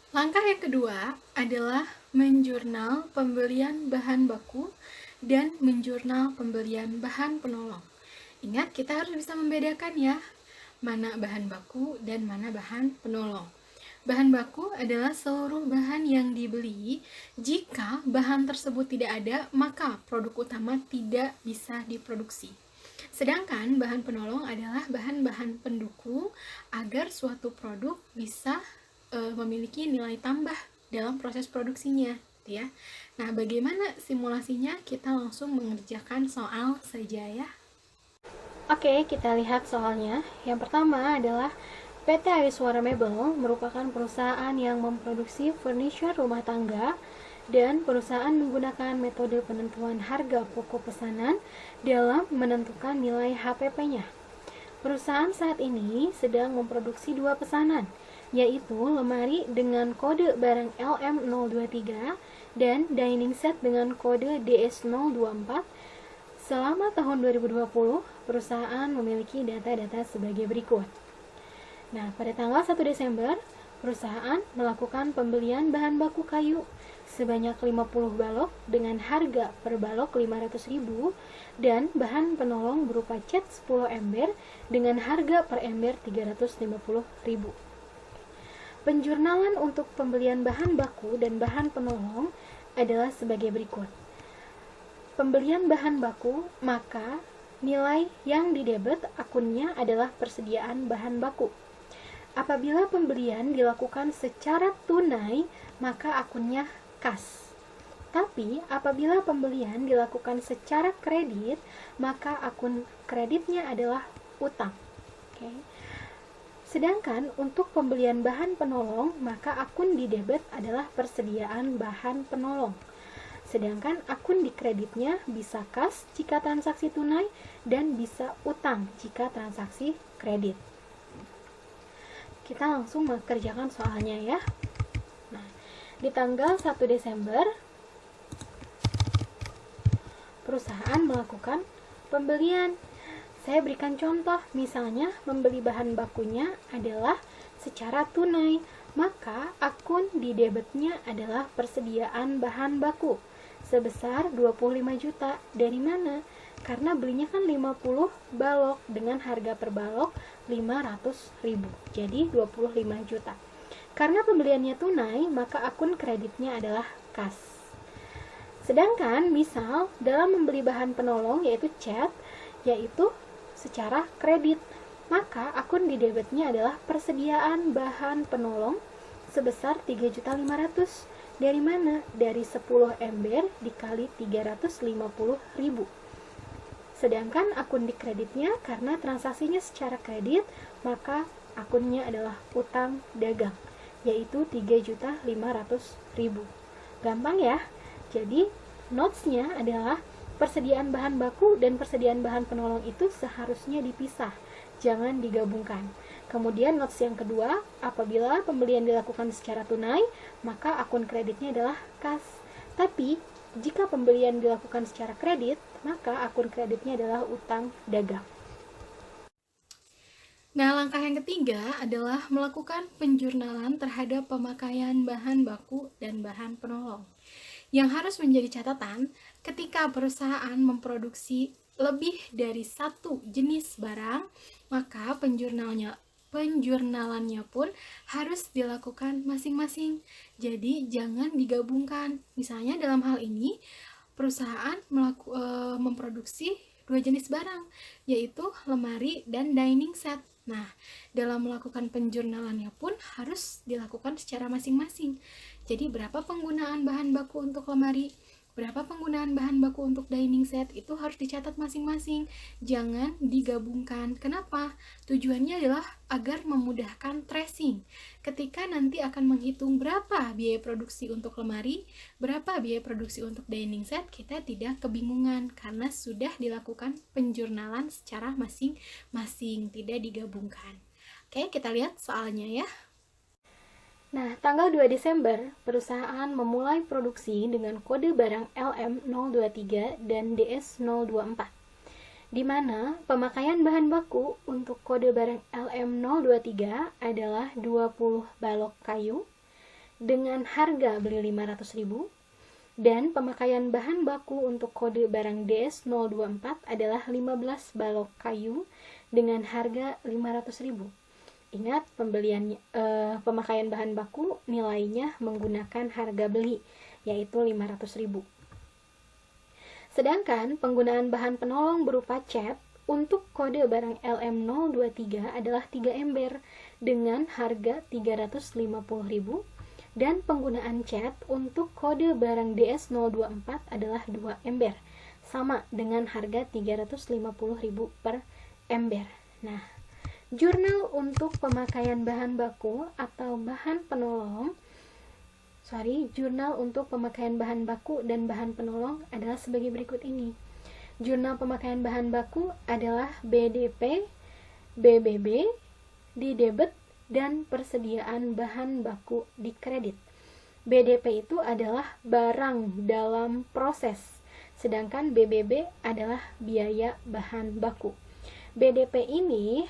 Langkah yang kedua adalah menjurnal pembelian bahan baku dan menjurnal pembelian bahan penolong. Ingat, kita harus bisa membedakan ya, mana bahan baku dan mana bahan penolong. Bahan baku adalah seluruh bahan yang dibeli. Jika bahan tersebut tidak ada, maka produk utama tidak bisa diproduksi. Sedangkan bahan penolong adalah bahan-bahan pendukung agar suatu produk bisa memiliki nilai tambah dalam proses produksinya, ya. Nah, bagaimana simulasinya? Kita langsung mengerjakan soal saja ya. Oke, kita lihat soalnya. Yang pertama adalah PT Ariswara Mebel merupakan perusahaan yang memproduksi furniture rumah tangga dan perusahaan menggunakan metode penentuan harga pokok pesanan dalam menentukan nilai HPP-nya. Perusahaan saat ini sedang memproduksi dua pesanan, yaitu lemari dengan kode barang LM023 dan dining set dengan kode DS024. Selama tahun 2020, perusahaan memiliki data-data sebagai berikut. Nah, pada tanggal 1 Desember, perusahaan melakukan pembelian bahan baku kayu sebanyak 50 balok dengan harga per balok 500.000 dan bahan penolong berupa cat 10 ember dengan harga per ember 350.000. Penjurnalan untuk pembelian bahan baku dan bahan penolong adalah sebagai berikut. Pembelian bahan baku, maka nilai yang didebet akunnya adalah persediaan bahan baku. Apabila pembelian dilakukan secara tunai, maka akunnya kas. Tapi apabila pembelian dilakukan secara kredit, maka akun kreditnya adalah utang. Oke. Sedangkan untuk pembelian bahan penolong, maka akun di debit adalah persediaan bahan penolong. Sedangkan akun di kreditnya bisa kas jika transaksi tunai dan bisa utang jika transaksi kredit. Kita langsung mengerjakan soalnya ya. Nah, di tanggal 1 Desember, perusahaan melakukan pembelian. Saya berikan contoh, misalnya membeli bahan bakunya adalah secara tunai, maka akun di debitnya adalah persediaan bahan baku sebesar 25 juta. Dari mana? Karena belinya kan 50 balok dengan harga per balok 500.000. Jadi 25 juta. Karena pembeliannya tunai, maka akun kreditnya adalah kas. Sedangkan misal dalam membeli bahan penolong yaitu cat, yaitu secara kredit, maka akun di debitnya adalah persediaan bahan penolong sebesar 3.500.000. Dari mana? Dari 10 ember dikali 350.000. Sedangkan akun di kreditnya karena transaksinya secara kredit, maka akunnya adalah utang dagang, yaitu 3.500.000. Gampang ya? Jadi notesnya adalah persediaan bahan baku dan persediaan bahan penolong itu seharusnya dipisah, jangan digabungkan. Kemudian notes yang kedua, apabila pembelian dilakukan secara tunai, maka akun kreditnya adalah kas. Tapi jika pembelian dilakukan secara kredit, maka akun kreditnya adalah utang dagang. Nah, langkah yang ketiga adalah melakukan penjurnalan terhadap pemakaian bahan baku dan bahan penolong. Yang harus menjadi catatan, ketika perusahaan memproduksi lebih dari satu jenis barang, maka penjurnalannya pun harus dilakukan masing-masing. Jadi jangan digabungkan. Misalnya dalam hal ini, perusahaan memproduksi dua jenis barang, yaitu lemari dan dining set. Nah, dalam melakukan penjurnalannya pun harus dilakukan secara masing-masing. Jadi berapa penggunaan bahan baku untuk lemari, berapa penggunaan bahan baku untuk dining set, itu harus dicatat masing-masing. Jangan digabungkan. Kenapa? Tujuannya adalah agar memudahkan tracing. Ketika nanti akan menghitung berapa biaya produksi untuk lemari, berapa biaya produksi untuk dining set, kita tidak kebingungan karena sudah dilakukan penjurnalan secara masing-masing, tidak digabungkan. Oke, kita lihat soalnya ya. Nah, tanggal 2 Desember, perusahaan memulai produksi dengan kode barang LM023 dan DS024, di mana pemakaian bahan baku untuk kode barang LM023 adalah 20 balok kayu dengan harga beli 500.000, dan pemakaian bahan baku untuk kode barang DS024 adalah 15 balok kayu dengan harga 500.000. Ingat, pemakaian bahan baku nilainya menggunakan harga beli, yaitu 500.000. Sedangkan penggunaan bahan penolong berupa cat untuk kode barang LM023 adalah 3 ember dengan harga 350.000, dan penggunaan cat untuk kode barang DS024 adalah 2 ember, sama dengan harga 350.000 per ember. Nah, jurnal untuk pemakaian bahan baku atau bahan penolong jurnal untuk pemakaian bahan baku dan bahan penolong adalah sebagai berikut ini. Jurnal pemakaian bahan baku adalah BDP, BBB, di debit, dan persediaan bahan baku di kredit. BDP itu adalah barang dalam proses, sedangkan BBB adalah biaya bahan baku. BDP ini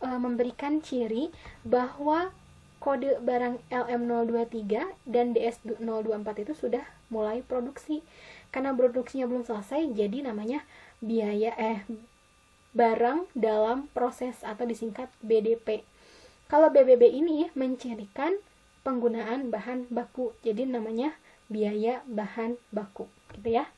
memberikan ciri bahwa kode barang LM023 dan DS024 itu sudah mulai produksi. Karena produksinya belum selesai, jadi namanya barang dalam proses atau disingkat BDP. Kalau BBB ini mencirikan penggunaan bahan baku, jadi namanya biaya bahan baku, gitu ya.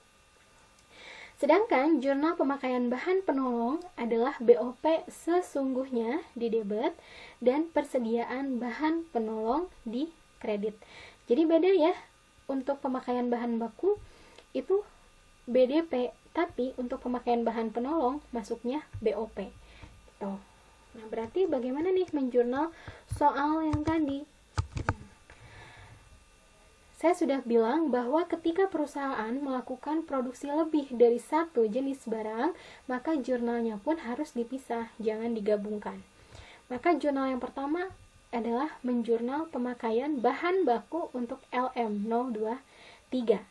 Sedangkan jurnal pemakaian bahan penolong adalah BOP sesungguhnya di debit dan persediaan bahan penolong di kredit. Jadi beda ya, untuk pemakaian bahan baku itu BDP, tapi untuk pemakaian bahan penolong masuknya BOP. Gitu. Nah, berarti bagaimana nih menjurnal soal yang tadi? Saya sudah bilang bahwa ketika perusahaan melakukan produksi lebih dari satu jenis barang, maka jurnalnya pun harus dipisah, jangan digabungkan. Maka jurnal yang pertama adalah menjurnal pemakaian bahan baku untuk LM023,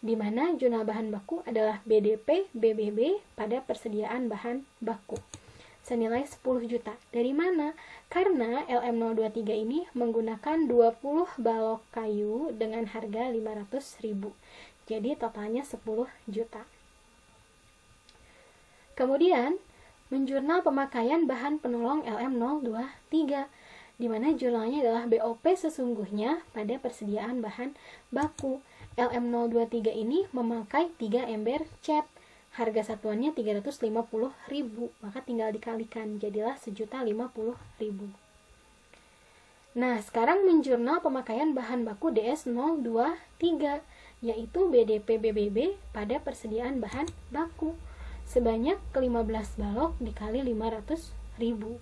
di mana jurnal bahan baku adalah BDP, BBB pada persediaan bahan baku, senilai 10 juta. Dari mana? Karena LM023 ini menggunakan 20 balok kayu dengan harga 500.000. Jadi totalnya 10 juta. Kemudian, menjurnal pemakaian bahan penolong LM023, di mana jurnalnya adalah BOP sesungguhnya pada persediaan bahan baku. LM023 ini memakai 3 ember cat. Harga satuannya 350.000, maka tinggal dikalikan, jadilah 1.050.000. Nah, sekarang menjurnal pemakaian bahan baku DS023, yaitu BDP BBB pada persediaan bahan baku, sebanyak 15 balok dikali 500.000.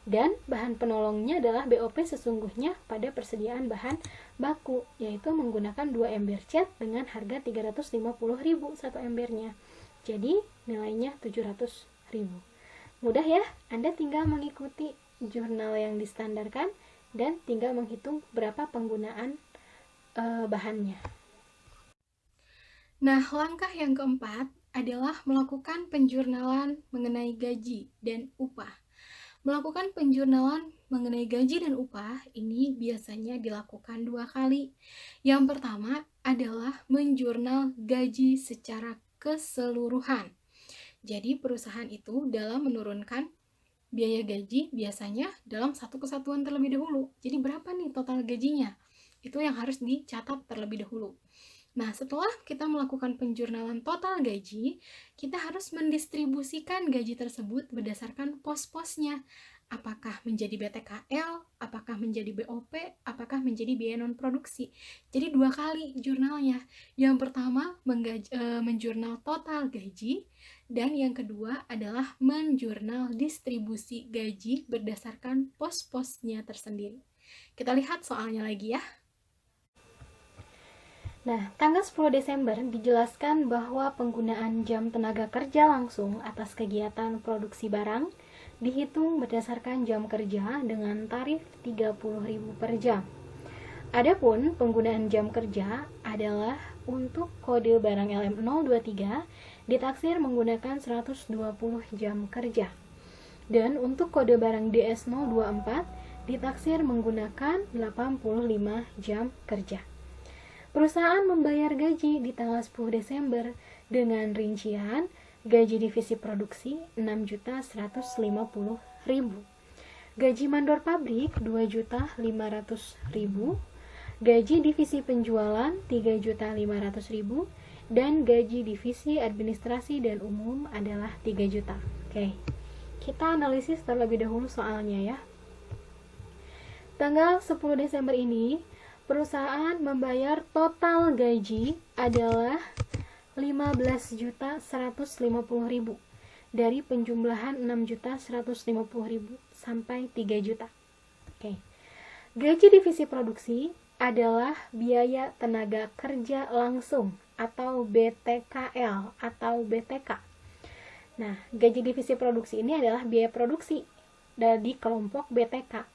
Dan bahan penolongnya adalah BOP sesungguhnya pada persediaan bahan baku, yaitu menggunakan 2 ember cat dengan harga 350.000 satu embernya. Jadi nilainya 700.000. Mudah ya, Anda tinggal mengikuti jurnal yang distandarkan dan tinggal menghitung berapa penggunaan bahannya. Nah, langkah yang keempat adalah melakukan penjurnalan mengenai gaji dan upah. Melakukan penjurnalan mengenai gaji dan upah ini biasanya dilakukan 2 kali. Yang pertama adalah menjurnal gaji secara keseluruhan. Jadi perusahaan itu dalam menurunkan biaya gaji biasanya dalam satu kesatuan terlebih dahulu. Jadi berapa nih total gajinya? Itu yang harus dicatat terlebih dahulu. Nah, setelah kita melakukan penjurnalan total gaji, kita harus mendistribusikan gaji tersebut berdasarkan pos-posnya. Apakah menjadi BTKL, apakah menjadi BOP, apakah menjadi biaya non-produksi. Jadi 2 kali jurnalnya. Yang pertama menjurnal total gaji, dan yang kedua adalah menjurnal distribusi gaji berdasarkan pos-posnya tersendiri. Kita lihat soalnya lagi ya. Nah, tanggal 10 Desember dijelaskan bahwa penggunaan jam tenaga kerja langsung atas kegiatan produksi barang dihitung berdasarkan jam kerja dengan tarif 30.000 per jam. Adapun penggunaan jam kerja adalah untuk kode barang LM023 ditaksir menggunakan 120 jam kerja. Dan untuk kode barang DS024 ditaksir menggunakan 85 jam kerja. Perusahaan membayar gaji di tanggal 10 Desember dengan rincian gaji divisi produksi 6.150.000, gaji mandor pabrik 2.500.000, gaji divisi penjualan 3.500.000, dan gaji divisi administrasi dan umum adalah 3 juta. Oke, kita analisis terlebih dahulu soalnya ya. Tanggal 10 Desember ini, perusahaan membayar total gaji adalah 15.150.000 dari penjumlahan 6.150.000 sampai 3 juta. Oke. Gaji divisi produksi adalah biaya tenaga kerja langsung atau BTKL atau BTK. Nah, gaji divisi produksi ini adalah biaya produksi dari kelompok BTK.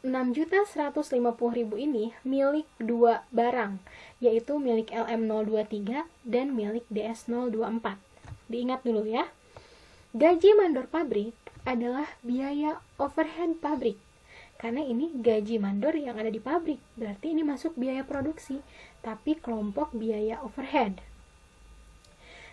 6.150.000 ini milik dua barang, yaitu milik LM023 dan milik DS024. Diingat dulu ya. Gaji mandor pabrik adalah biaya overhead pabrik. Karena ini gaji mandor yang ada di pabrik, berarti ini masuk biaya produksi, tapi kelompok biaya overhead.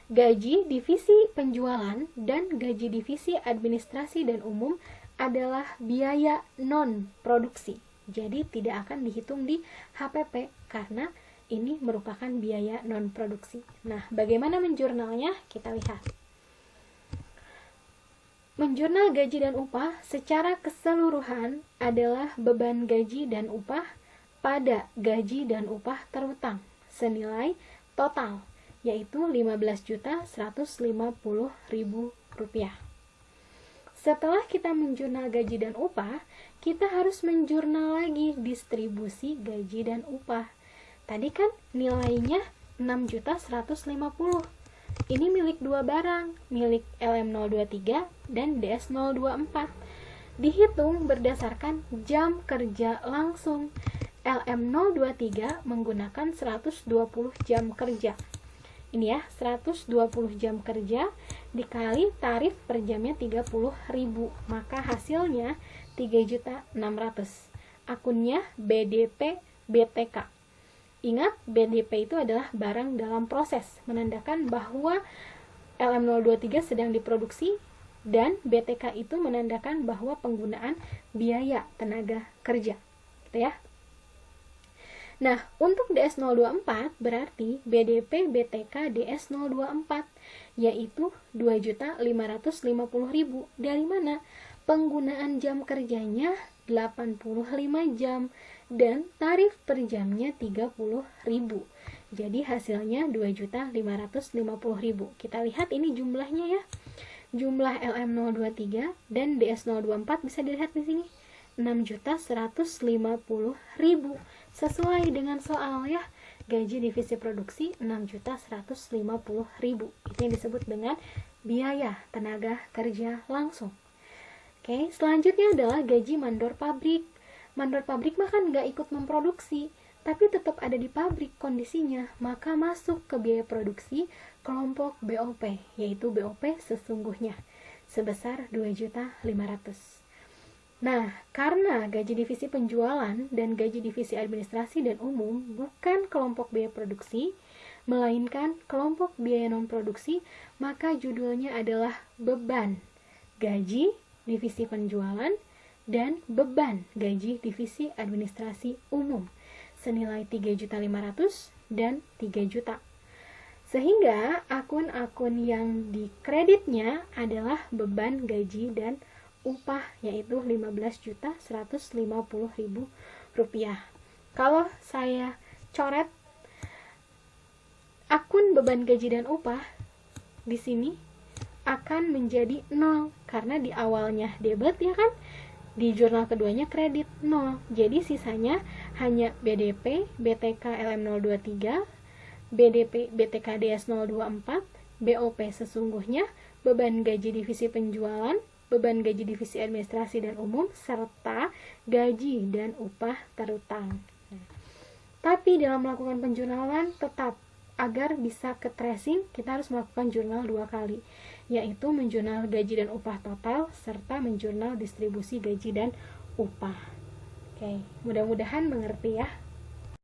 Gaji divisi penjualan dan gaji divisi administrasi dan umum adalah biaya non-produksi. Jadi tidak akan dihitung di HPP karena ini merupakan biaya non-produksi. Nah, bagaimana menjurnalnya? Kita lihat. Menjurnal gaji dan upah secara keseluruhan adalah beban gaji dan upah pada gaji dan upah terutang senilai total, yaitu Rp15.150.000. Setelah kita menjurnal gaji dan upah, kita harus menjurnal lagi distribusi gaji dan upah. Tadi kan nilainya 6.150.000. Ini milik dua barang, milik LM023 dan DS024. Dihitung berdasarkan jam kerja langsung. LM023 menggunakan 120 jam kerja. Ini ya, 120 jam kerja dikali tarif per jamnya 30.000, maka hasilnya 3.600.000. Akunnya BDP BTK. Ingat, BDP itu adalah barang dalam proses, menandakan bahwa LM023 sedang diproduksi, dan BTK itu menandakan bahwa penggunaan biaya tenaga kerja. Gitu ya. Nah, untuk DS024 berarti BDP BTK DS024 yaitu 2.550.000. Dari mana? Penggunaan jam kerjanya 85 jam dan tarif per jamnya 30.000. Jadi hasilnya 2.550.000. Kita lihat ini jumlahnya ya. Jumlah LM023 dan DS024 bisa dilihat di sini. 6.150.000 sesuai dengan soal ya. Gaji divisi produksi 6.150.000. Itu yang disebut dengan biaya tenaga kerja langsung. Oke, selanjutnya adalah gaji mandor pabrik. Mandor pabrik mah kan nggak ikut memproduksi, tapi tetap ada di pabrik kondisinya, maka masuk ke biaya produksi kelompok BOP, yaitu BOP sesungguhnya sebesar 2.500.000. Nah, karena gaji divisi penjualan dan gaji divisi administrasi dan umum bukan kelompok biaya produksi, melainkan kelompok biaya non-produksi, maka judulnya adalah beban gaji divisi penjualan dan beban gaji divisi administrasi umum senilai 3.500.000 dan 3 juta. Sehingga akun-akun yang dikreditnya adalah beban gaji dan upah, yaitu Rp15.150.000. Kalau saya coret akun beban gaji dan upah di sini akan menjadi 0 karena di awalnya debit ya kan, di jurnal keduanya kredit 0. Jadi sisanya hanya BDP BTK LM023, BDP BTK DS024, BOP sesungguhnya, beban gaji divisi penjualan, beban gaji divisi administrasi dan umum, serta gaji dan upah terutang. Tapi dalam melakukan penjurnalan tetap agar bisa ke tracing, kita harus melakukan jurnal 2 kali, yaitu menjurnal gaji dan upah total serta menjurnal distribusi gaji dan upah. Oke, mudah-mudahan mengerti ya.